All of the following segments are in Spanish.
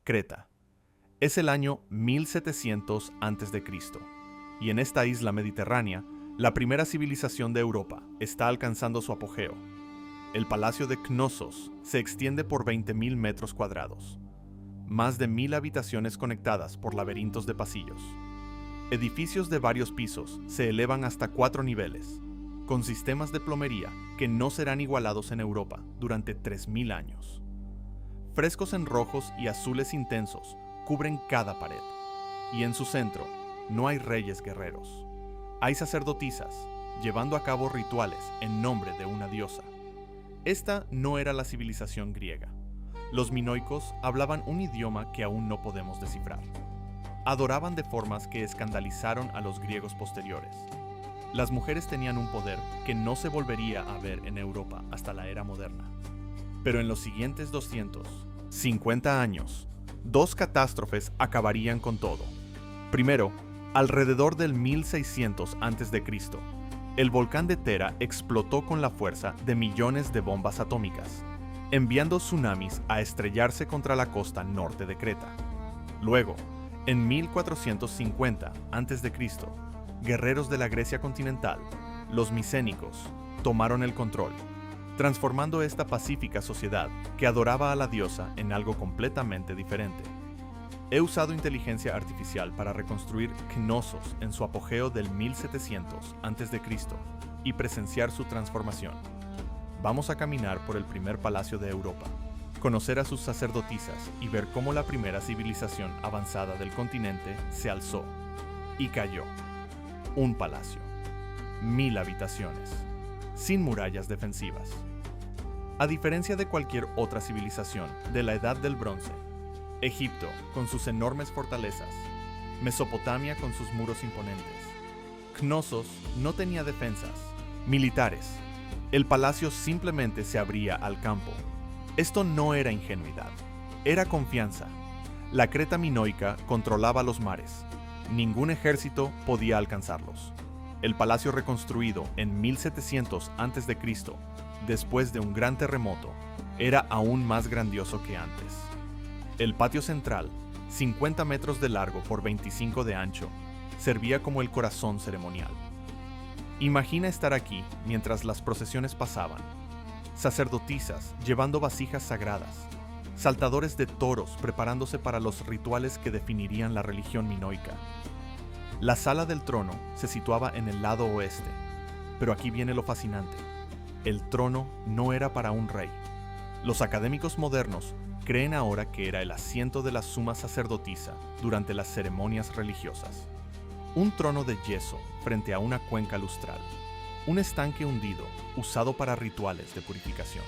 Creta. Es el año 1700 a.C. y en esta isla mediterránea, la primera civilización de Europa está alcanzando su apogeo. El palacio de Knossos se extiende por 20.000 metros cuadrados. Más de 1.000 habitaciones conectadas por laberintos de pasillos. Edificios de varios pisos se elevan hasta 4 niveles, con sistemas de plomería que no serán igualados en Europa durante 3.000 años. Frescos en rojos y azules intensos cubren cada pared, y en su centro no hay reyes guerreros. Hay sacerdotisas llevando a cabo rituales en nombre de una diosa. Esta no era la civilización griega. Los minoicos hablaban un idioma que aún no podemos descifrar. Adoraban de formas que escandalizaron a los griegos posteriores. Las mujeres tenían un poder que no se volvería a ver en Europa hasta la era moderna. Pero en los siguientes 250 años, 2 catástrofes acabarían con todo. Primero, alrededor del 1600 a.C., el volcán de Tera explotó con la fuerza de millones de bombas atómicas, enviando tsunamis a estrellarse contra la costa norte de Creta. Luego, en 1450 a.C., guerreros de la Grecia continental, los micénicos, tomaron el control, transformando esta pacífica sociedad que adoraba a la diosa en algo completamente diferente. He usado inteligencia artificial para reconstruir Knossos en su apogeo del 1700 a.C. y presenciar su transformación. Vamos a caminar por el primer palacio de Europa, conocer a sus sacerdotisas y ver cómo la primera civilización avanzada del continente se alzó y cayó. Un palacio, 1.000 habitaciones, sin murallas defensivas. A diferencia de cualquier otra civilización de la Edad del Bronce, Egipto con sus enormes fortalezas, Mesopotamia con sus muros imponentes, Knossos no tenía defensas militares. El palacio simplemente se abría al campo. Esto no era ingenuidad, era confianza. La Creta minoica controlaba los mares. Ningún ejército podía alcanzarlos. El palacio reconstruido en 1700 a.C., después de un gran terremoto, era aún más grandioso que antes. El patio central, 50 metros de largo por 25 de ancho, servía como el corazón ceremonial. Imagina estar aquí mientras las procesiones pasaban. Sacerdotisas llevando vasijas sagradas, saltadores de toros preparándose para los rituales que definirían la religión minoica. La sala del trono se situaba en el lado oeste, pero aquí viene lo fascinante. El trono no era para un rey. Los académicos modernos creen ahora que era el asiento de la suma sacerdotisa durante las ceremonias religiosas. Un trono de yeso frente a una cuenca lustral, un estanque hundido usado para rituales de purificación.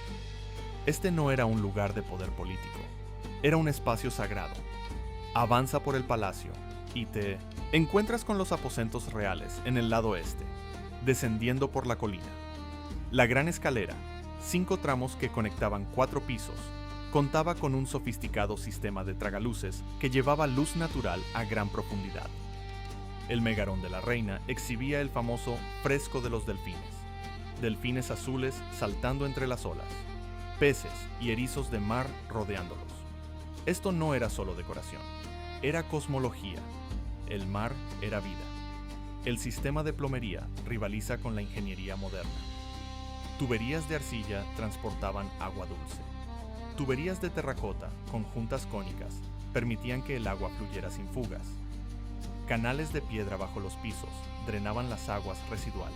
Este no era un lugar de poder político, era un espacio sagrado. Avanza por el palacio y te encuentras con los aposentos reales en el lado este, descendiendo por la colina. La gran escalera, 5 tramos que conectaban 4 pisos, contaba con un sofisticado sistema de tragaluces que llevaba luz natural a gran profundidad. El megarón de la reina exhibía el famoso fresco de los delfines. Delfines azules saltando entre las olas, peces y erizos de mar rodeándolos. Esto no era solo decoración, era cosmología. El mar era vida. El sistema de plomería rivaliza con la ingeniería moderna. Tuberías de arcilla transportaban agua dulce. Tuberías de terracota con juntas cónicas permitían que el agua fluyera sin fugas. Canales de piedra bajo los pisos drenaban las aguas residuales.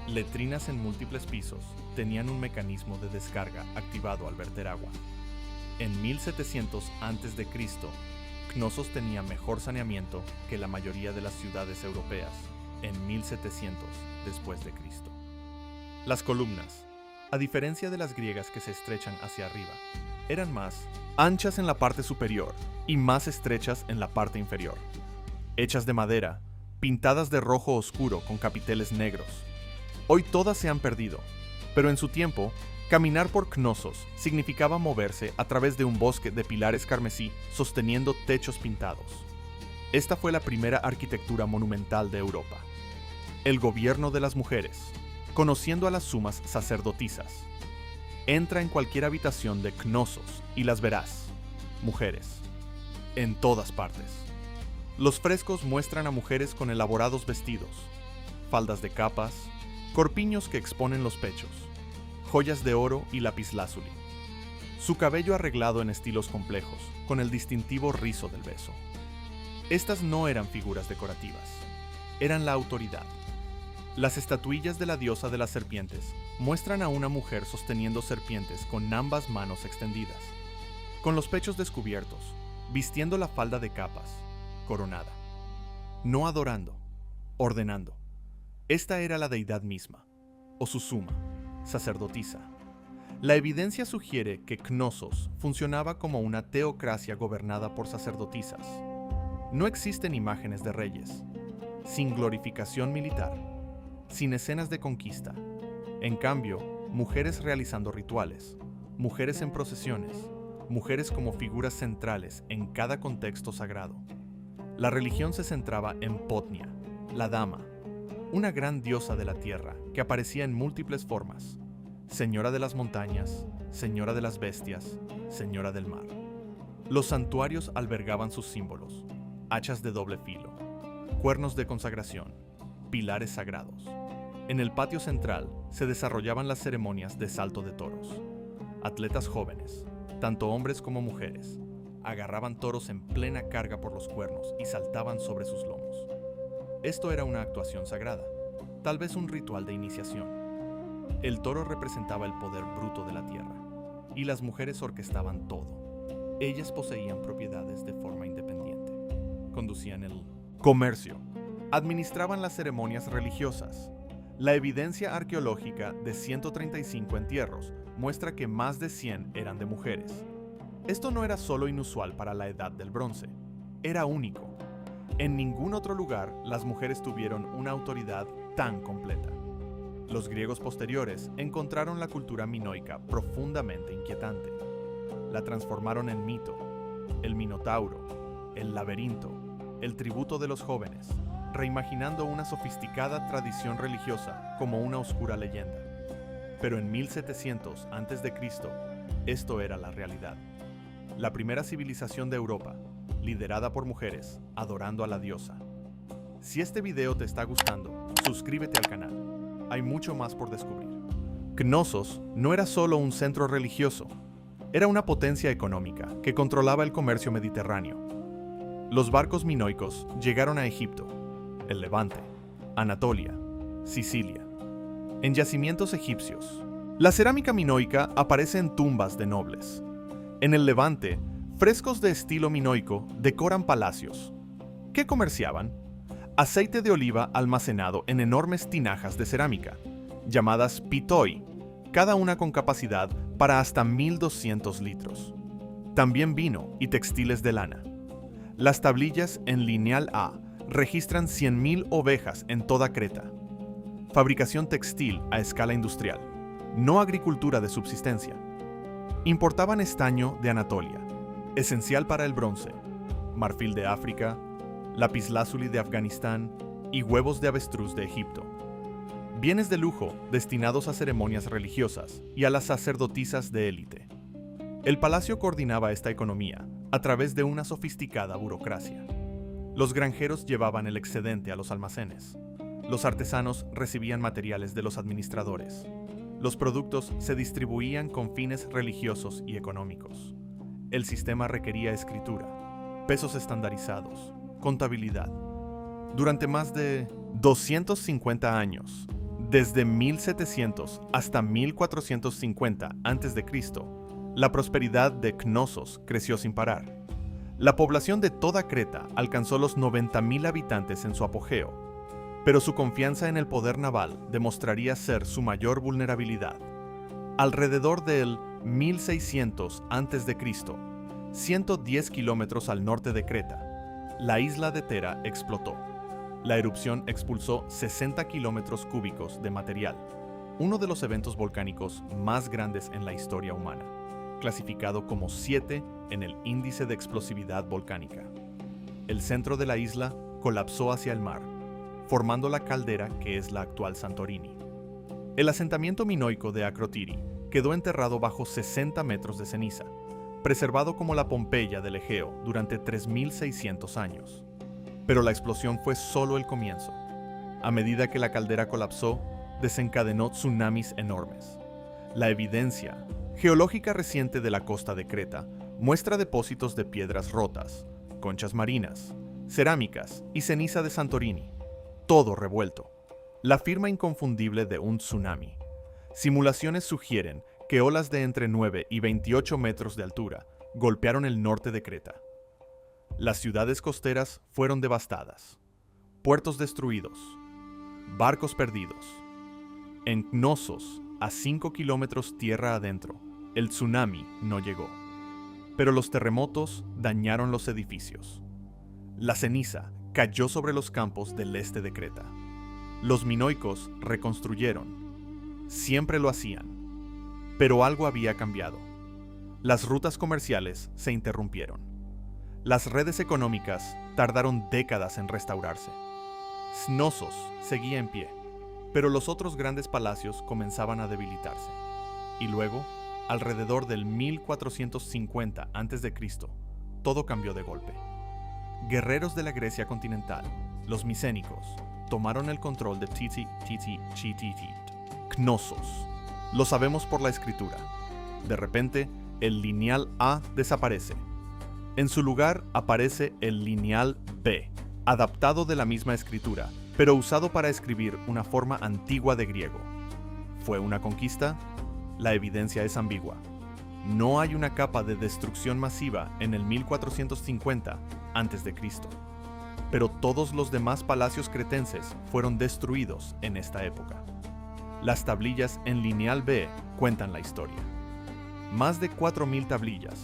Letrinas en múltiples pisos tenían un mecanismo de descarga activado al verter agua. En 1700 a.C., Knossos tenía mejor saneamiento que la mayoría de las ciudades europeas en 1700 después de Cristo. Las columnas, a diferencia de las griegas que se estrechan hacia arriba, eran más anchas en la parte superior y más estrechas en la parte inferior. Hechas de madera, pintadas de rojo oscuro con capiteles negros. Hoy todas se han perdido, pero en su tiempo, caminar por Knossos significaba moverse a través de un bosque de pilares carmesí sosteniendo techos pintados. Esta fue la primera arquitectura monumental de Europa. El gobierno de las mujeres, conociendo a las sumas sacerdotisas. Entra en cualquier habitación de Knossos y las verás. Mujeres, en todas partes. Los frescos muestran a mujeres con elaborados vestidos, faldas de capas, corpiños que exponen los pechos, joyas de oro y lapislázuli. Su cabello arreglado en estilos complejos, con el distintivo rizo del beso. Estas no eran figuras decorativas, eran la autoridad. Las estatuillas de la diosa de las serpientes muestran a una mujer sosteniendo serpientes con ambas manos extendidas, con los pechos descubiertos, vistiendo la falda de capas, coronada. No adorando, ordenando. Esta era la deidad misma, o su suma, sacerdotisa. La evidencia sugiere que Knossos funcionaba como una teocracia gobernada por sacerdotisas. No existen imágenes de reyes, sin glorificación militar, sin escenas de conquista. En cambio, mujeres realizando rituales, mujeres en procesiones, mujeres como figuras centrales en cada contexto sagrado. La religión se centraba en Potnia, la dama, una gran diosa de la tierra que aparecía en múltiples formas: señora de las montañas, señora de las bestias, señora del mar. Los santuarios albergaban sus símbolos: hachas de doble filo, cuernos de consagración, pilares sagrados. En el patio central se desarrollaban las ceremonias de salto de toros. Atletas jóvenes, tanto hombres como mujeres, agarraban toros en plena carga por los cuernos y saltaban sobre sus lomos. Esto era una actuación sagrada, tal vez un ritual de iniciación. El toro representaba el poder bruto de la tierra, y las mujeres orquestaban todo. Ellas poseían propiedades de forma independiente. Conducían el comercio, administraban las ceremonias religiosas. La evidencia arqueológica de 135 entierros muestra que más de 100 eran de mujeres. Esto no era solo inusual para la Edad del Bronce, era único. En ningún otro lugar las mujeres tuvieron una autoridad tan completa. Los griegos posteriores encontraron la cultura minoica profundamente inquietante. La transformaron en mito, el minotauro, el laberinto, el tributo de los jóvenes, reimaginando una sofisticada tradición religiosa como una oscura leyenda. Pero en 1700 a.C., esto era la realidad. La primera civilización de Europa, liderada por mujeres, adorando a la diosa. Si este video te está gustando, suscríbete al canal. Hay mucho más por descubrir. Knossos no era solo un centro religioso, era una potencia económica que controlaba el comercio mediterráneo. Los barcos minoicos llegaron a Egipto, el Levante, Anatolia, Sicilia. En yacimientos egipcios, la cerámica minoica aparece en tumbas de nobles. En el Levante, frescos de estilo minoico decoran palacios. ¿Qué comerciaban? Aceite de oliva almacenado en enormes tinajas de cerámica, llamadas pitoi, cada una con capacidad para hasta 1.200 litros. También vino y textiles de lana. Las tablillas en lineal A registran 100.000 ovejas en toda Creta. Fabricación textil a escala industrial, no agricultura de subsistencia. Importaban estaño de Anatolia, esencial para el bronce, marfil de África, lapislázuli de Afganistán y huevos de avestruz de Egipto. Bienes de lujo destinados a ceremonias religiosas y a las sacerdotisas de élite. El palacio coordinaba esta economía a través de una sofisticada burocracia. Los granjeros llevaban el excedente a los almacenes. Los artesanos recibían materiales de los administradores. Los productos se distribuían con fines religiosos y económicos. El sistema requería escritura, pesos estandarizados, contabilidad. Durante más de 250 años, desde 1700 hasta 1450 a.C., la prosperidad de Knossos creció sin parar. La población de toda Creta alcanzó los 90.000 habitantes en su apogeo, pero su confianza en el poder naval demostraría ser su mayor vulnerabilidad. Alrededor del 1600 a.C., 110 kilómetros al norte de Creta, la isla de Tera explotó. La erupción expulsó 60 kilómetros cúbicos de material, uno de los eventos volcánicos más grandes en la historia humana, clasificado como 7 en el índice de explosividad volcánica. El centro de la isla colapsó hacia el mar, formando la caldera que es la actual Santorini. El asentamiento minoico de Akrotiri quedó enterrado bajo 60 metros de ceniza, preservado como la Pompeya del Egeo durante 3600 años. Pero la explosión fue solo el comienzo. A medida que la caldera colapsó, desencadenó tsunamis enormes. La evidencia geológica reciente de la costa de Creta muestra depósitos de piedras rotas, conchas marinas, cerámicas y ceniza de Santorini, todo revuelto. La firma inconfundible de un tsunami. Simulaciones sugieren que olas de entre 9 y 28 metros de altura golpearon el norte de Creta. Las ciudades costeras fueron devastadas, puertos destruidos, barcos perdidos. En Knossos, a 5 kilómetros tierra adentro, el tsunami no llegó, pero los terremotos dañaron los edificios. La ceniza cayó sobre los campos del este de Creta. Los minoicos reconstruyeron. Siempre lo hacían. Pero algo había cambiado. Las rutas comerciales se interrumpieron. Las redes económicas tardaron décadas en restaurarse. Knossos seguía en pie, pero los otros grandes palacios comenzaban a debilitarse. Y luego, alrededor del 1450 a.C., todo cambió de golpe. Guerreros de la Grecia continental, los micénicos, tomaron el control de Knossos. Lo sabemos por la escritura. De repente, el lineal A desaparece. En su lugar aparece el lineal B, adaptado de la misma escritura, pero usado para escribir una forma antigua de griego. ¿Fue una conquista? La evidencia es ambigua. No hay una capa de destrucción masiva en el 1450 a.C., pero todos los demás palacios cretenses fueron destruidos en esta época. Las tablillas en lineal B cuentan la historia. Más de 4.000 tablillas,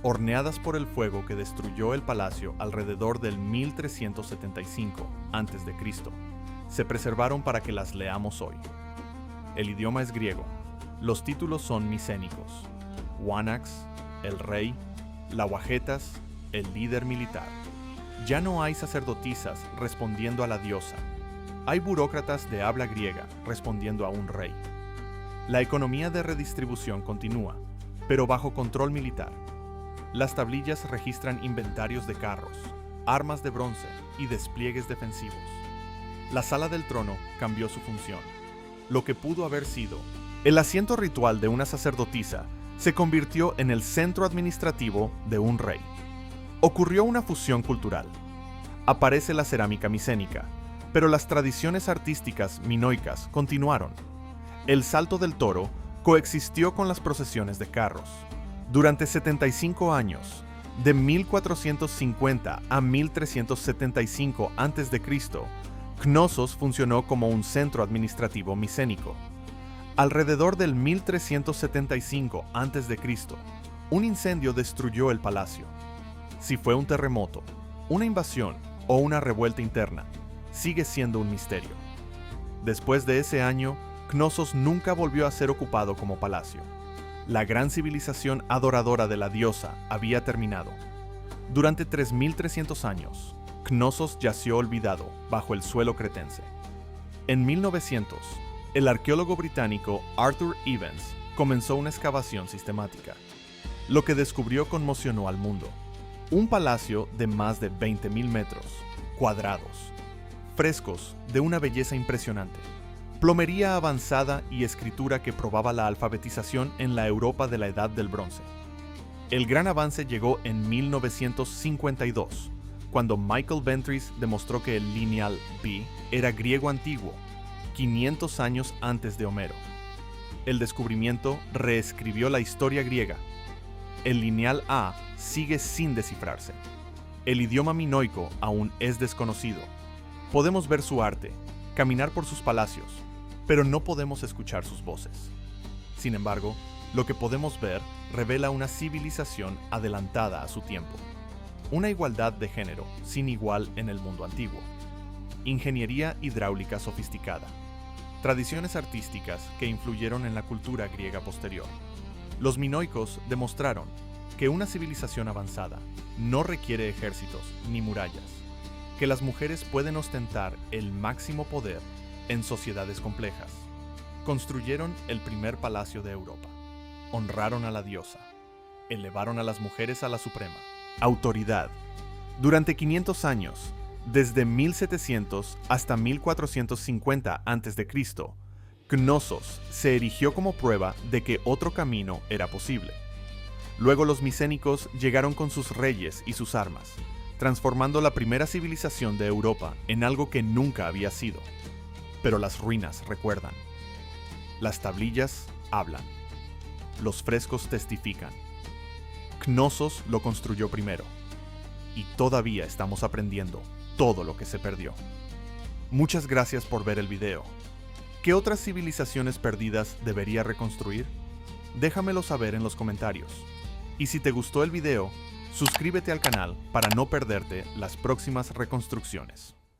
horneadas por el fuego que destruyó el palacio alrededor del 1375 a.C., se preservaron para que las leamos hoy. El idioma es griego. Los títulos son micénicos: Wanax, el rey; Lawajetas, el líder militar. Ya no hay sacerdotisas respondiendo a la diosa. Hay burócratas de habla griega respondiendo a un rey. La economía de redistribución continúa, pero bajo control militar. Las tablillas registran inventarios de carros, armas de bronce y despliegues defensivos. La sala del trono cambió su función. Lo que pudo haber sido el asiento ritual de una sacerdotisa se convirtió en el centro administrativo de un rey. Ocurrió una fusión cultural. Aparece la cerámica micénica, pero las tradiciones artísticas minoicas continuaron. El salto del toro coexistió con las procesiones de carros. Durante 75 años, de 1450 a 1375 a.C., Knossos funcionó como un centro administrativo micénico. Alrededor del 1375 a.C., un incendio destruyó el palacio. Si fue un terremoto, una invasión o una revuelta interna, sigue siendo un misterio. Después de ese año, Knossos nunca volvió a ser ocupado como palacio. La gran civilización adoradora de la diosa había terminado. Durante 3.300 años, Knossos yació olvidado bajo el suelo cretense. En 1900, el arqueólogo británico Arthur Evans comenzó una excavación sistemática. Lo que descubrió conmocionó al mundo. Un palacio de más de 20.000 metros cuadrados, frescos de una belleza impresionante, plomería avanzada y escritura que probaba la alfabetización en la Europa de la Edad del Bronce. El gran avance llegó en 1952, cuando Michael Ventris demostró que el lineal B era griego antiguo, 500 años antes de Homero. El descubrimiento reescribió la historia griega. El lineal A sigue sin descifrarse. El idioma minoico aún es desconocido. Podemos ver su arte, caminar por sus palacios, pero no podemos escuchar sus voces. Sin embargo, lo que podemos ver revela una civilización adelantada a su tiempo. Una igualdad de género sin igual en el mundo antiguo. Ingeniería hidráulica sofisticada. Tradiciones artísticas que influyeron en la cultura griega posterior. Los minoicos demostraron que una civilización avanzada no requiere ejércitos ni murallas, que las mujeres pueden ostentar el máximo poder en sociedades complejas. Construyeron el primer palacio de Europa. Honraron a la diosa. elevaron a las mujeres a la suprema autoridad. Durante 500 años, desde 1700 hasta 1450 a.C., Knossos se erigió como prueba de que otro camino era posible. Luego los micénicos llegaron con sus reyes y sus armas, transformando la primera civilización de Europa en algo que nunca había sido. Pero las ruinas recuerdan. Las tablillas hablan. Los frescos testifican. Knossos lo construyó primero. Y todavía estamos aprendiendo todo lo que se perdió. Muchas gracias por ver el video. ¿Qué otras civilizaciones perdidas debería reconstruir? Déjamelo saber en los comentarios. Y si te gustó el video, suscríbete al canal para no perderte las próximas reconstrucciones.